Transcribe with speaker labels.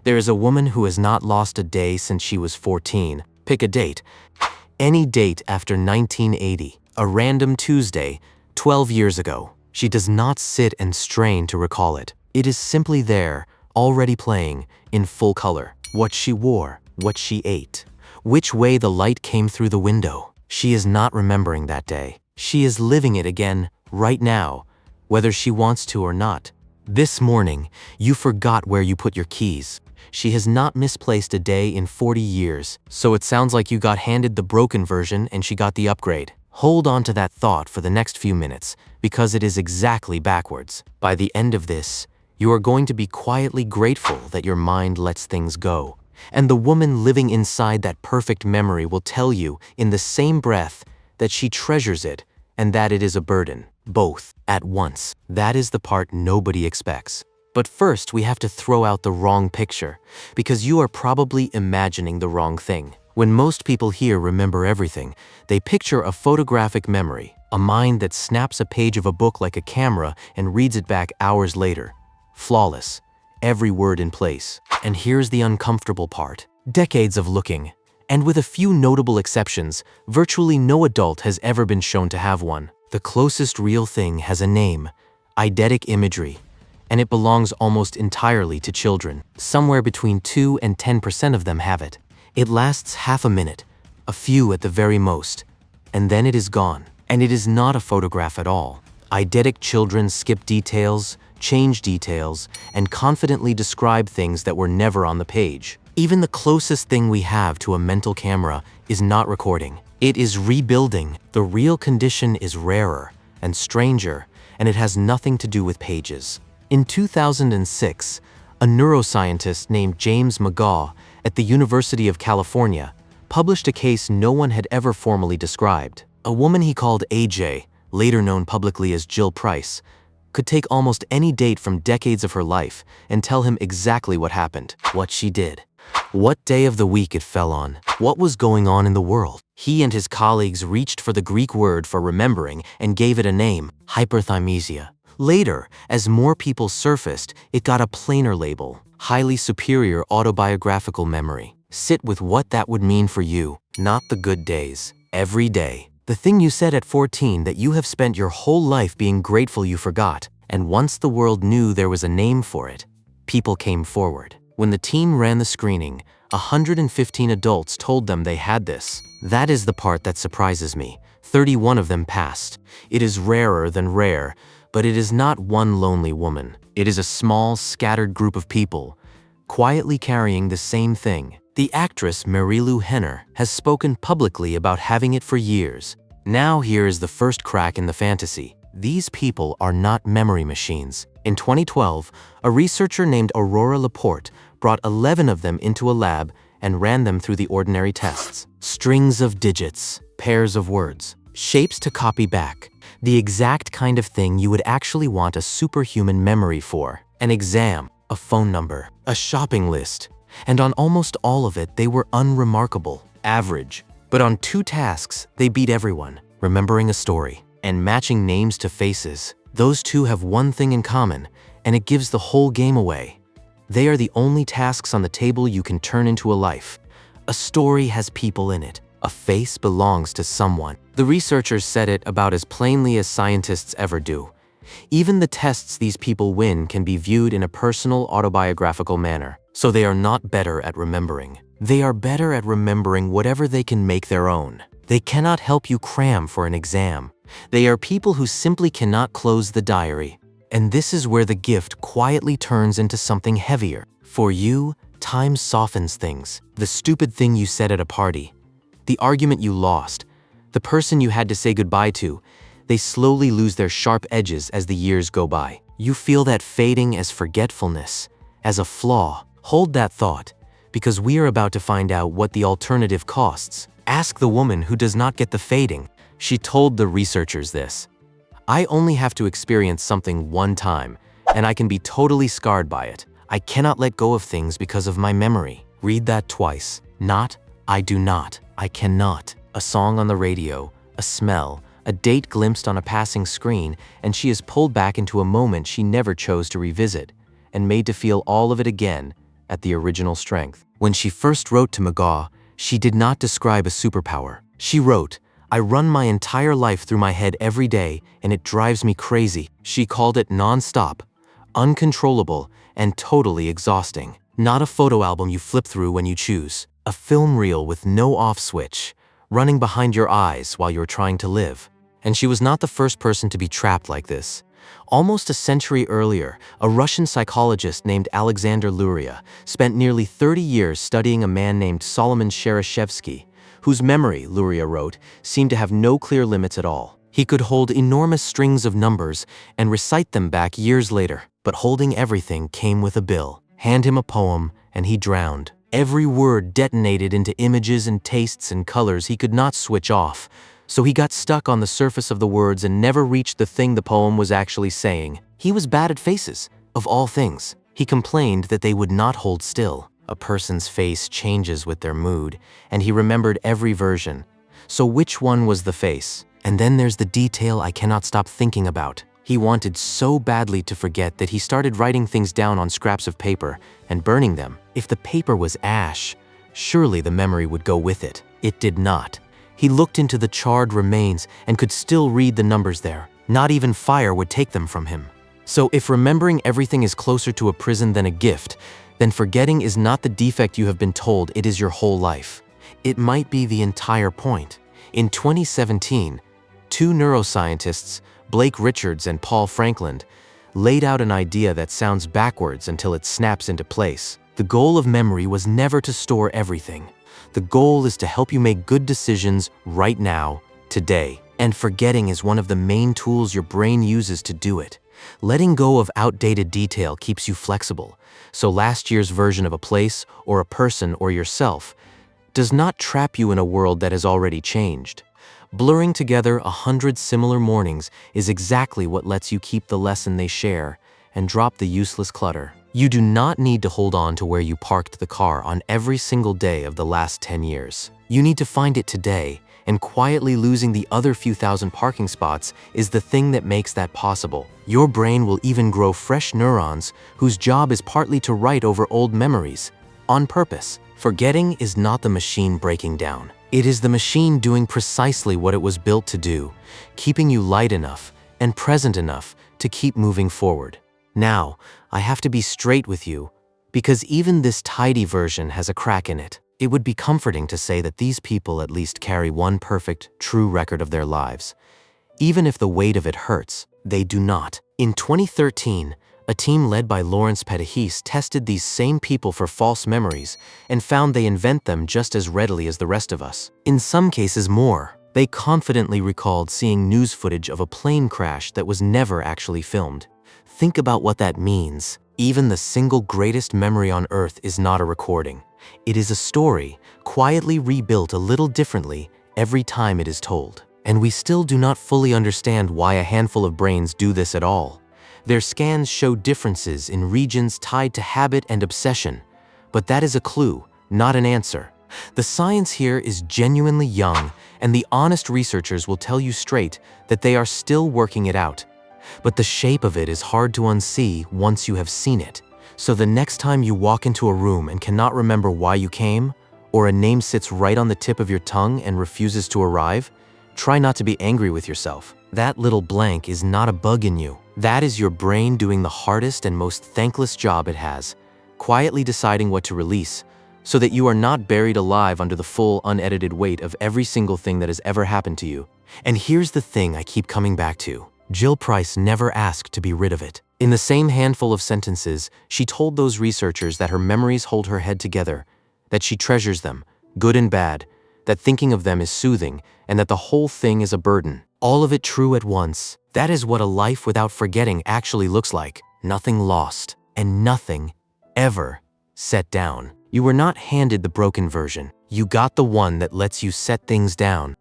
Speaker 1: There is a woman who has not lost a day since she was 14. Pick a date. Any date after 1980. A random Tuesday, 12 years ago. She does not sit and strain to recall it. It is simply there, already playing, in full color. What she wore, what she ate, which way the light came through the window. She is not remembering that day. She is living it again, right now, whether she wants to or not. This morning, you forgot where you put your keys. She has not misplaced a day in 40 years, so it sounds like you got handed the broken version and she got the upgrade. Hold on to that thought for the next few minutes, because it is exactly backwards. By the end of this, you are going to be quietly grateful that your mind lets things go. And the woman living inside that perfect memory will tell you in the same breath that she treasures it and that it is a burden. Both, at once. That is the part nobody expects. But first, we have to throw out the wrong picture, because you are probably imagining the wrong thing. When most people here remember everything, they picture a photographic memory, a mind that snaps a page of a book like a camera and reads it back hours later. Flawless, every word in place. And here's the uncomfortable part. Decades of looking, and with a few notable exceptions, virtually no adult has ever been shown to have one. The closest real thing has a name, eidetic imagery, and it belongs almost entirely to children. Somewhere between 2 and 10% of them have it. It lasts half a minute, a few at the very most, and then it is gone. And it is not a photograph at all. Eidetic children skip details, change details, and confidently describe things that were never on the page. Even the closest thing we have to a mental camera is not recording. It is rebuilding. The real condition is rarer and stranger, and it has nothing to do with pages. In 2006, a neuroscientist named James McGaugh at the University of California published a case no one had ever formally described. A woman he called AJ, later known publicly as Jill Price, could take almost any date from decades of her life and tell him exactly what happened, what she did, what day of the week it fell on, what was going on in the world. He and his colleagues reached for the Greek word for remembering and gave it a name, hyperthymesia. Later, as more people surfaced, it got a plainer label, highly superior autobiographical memory. Sit with what that would mean for you, not the good days, every day. The thing you said at 14 that you have spent your whole life being grateful you forgot, and once the world knew there was a name for it, people came forward. When the team ran the screening, 115 adults told them they had this. That is the part that surprises me. 31 of them passed. It is rarer than rare, but it is not one lonely woman. It is a small, scattered group of people, quietly carrying the same thing. The actress Marilu Henner has spoken publicly about having it for years. Now here is the first crack in the fantasy. These people are not memory machines. In 2012, a researcher named LePort brought 11 of them into a lab and ran them through the ordinary tests. Strings of digits, pairs of words, shapes to copy back. The exact kind of thing you would actually want a superhuman memory for. An exam, a phone number, a shopping list. And on almost all of it, they were unremarkable, average. But on 2 tasks, they beat everyone, remembering a story and matching names to faces. Those 2 have one thing in common, and it gives the whole game away. They are the only tasks on the table you can turn into a life. A story has people in it. A face belongs to someone. The researchers said it about as plainly as scientists ever do. Even the tests these people win can be viewed in a personal autobiographical manner. So they are not better at remembering. They are better at remembering whatever they can make their own. They cannot help you cram for an exam. They are people who simply cannot close the diary. And this is where the gift quietly turns into something heavier. For you, time softens things. The stupid thing you said at a party, the argument you lost, the person you had to say goodbye to, they slowly lose their sharp edges as the years go by. You feel that fading as forgetfulness, as a flaw. Hold that thought, because we are about to find out what the alternative costs. Ask the woman who does not get the fading. She told the researchers this. I only have to experience something one time, and I can be totally scarred by it. I cannot let go of things because of my memory. Read that twice. Not, I do not, I cannot. A song on the radio, a smell, a date glimpsed on a passing screen, and she is pulled back into a moment she never chose to revisit, and made to feel all of it again, at the original strength. When she first wrote to McGaugh, she did not describe a superpower. She wrote, "I run my entire life through my head every day, and it drives me crazy." She called it non-stop, uncontrollable, and totally exhausting. Not a photo album you flip through when you choose. A film reel with no off switch, running behind your eyes while you're trying to live. And she was not the first person to be trapped like this. Almost a century earlier, a Russian psychologist named Alexander Luria spent nearly 30 years studying a man named Solomon Shereshevsky, whose memory, Luria wrote, seemed to have no clear limits at all. He could hold enormous strings of numbers and recite them back years later, but holding everything came with a bill. Hand him a poem, and he drowned. Every word detonated into images and tastes and colors he could not switch off, so he got stuck on the surface of the words and never reached the thing the poem was actually saying. He was bad at faces, of all things. He complained that they would not hold still. A person's face changes with their mood, and he remembered every version. So which one was the face? And then there's the detail I cannot stop thinking about. He wanted so badly to forget that he started writing things down on scraps of paper and burning them. If the paper was ash, surely the memory would go with it. It did not. He looked into the charred remains and could still read the numbers there. Not even fire would take them from him. So if remembering everything is closer to a prison than a gift, then forgetting is not the defect you have been told, it is your whole life. It might be the entire point. In 2017, two neuroscientists, Richards and Paul Frankland, laid out an idea that sounds backwards until it snaps into place. The goal of memory was never to store everything. The goal is to help you make good decisions right now, today. And forgetting is one of the main tools your brain uses to do it. Letting go of outdated detail keeps you flexible, so last year's version of a place or a person or yourself does not trap you in a world that has already changed. Blurring together 100 similar mornings is exactly what lets you keep the lesson they share and drop the useless clutter. You do not need to hold on to where you parked the car on every single day of the last 10 years. You need to find it today, and quietly losing the other few thousand parking spots is the thing that makes that possible. Your brain will even grow fresh neurons whose job is partly to write over old memories, on purpose. Forgetting is not the machine breaking down. It is the machine doing precisely what it was built to do, keeping you light enough and present enough to keep moving forward. Now, I have to be straight with you, because even this tidy version has a crack in it. It would be comforting to say that these people at least carry one perfect, true record of their lives. Even if the weight of it hurts, they do not. In 2013, a team led by Patihis tested these same people for false memories and found they invent them just as readily as the rest of us. In some cases more. They confidently recalled seeing news footage of a plane crash that was never actually filmed. Think about what that means. Even the single greatest memory on Earth is not a recording. It is a story, quietly rebuilt a little differently every time it is told. And we still do not fully understand why a handful of brains do this at all. Their scans show differences in regions tied to habit and obsession, but that is a clue, not an answer. The science here is genuinely young, and the honest researchers will tell you straight that they are still working it out. But the shape of it is hard to unsee once you have seen it. So the next time you walk into a room and cannot remember why you came, or a name sits right on the tip of your tongue and refuses to arrive, try not to be angry with yourself. That little blank is not a bug in you. That is your brain doing the hardest and most thankless job it has, quietly deciding what to release, so that you are not buried alive under the full, unedited weight of every single thing that has ever happened to you. And here's the thing I keep coming back to. Jill Price never asked to be rid of it. In the same handful of sentences, she told those researchers that her memories hold her head together, that she treasures them, good and bad, that thinking of them is soothing, and that the whole thing is a burden. All of it true at once. That is what a life without forgetting actually looks like. Nothing lost, and nothing ever set down. You were not handed the broken version. You got the one that lets you set things down.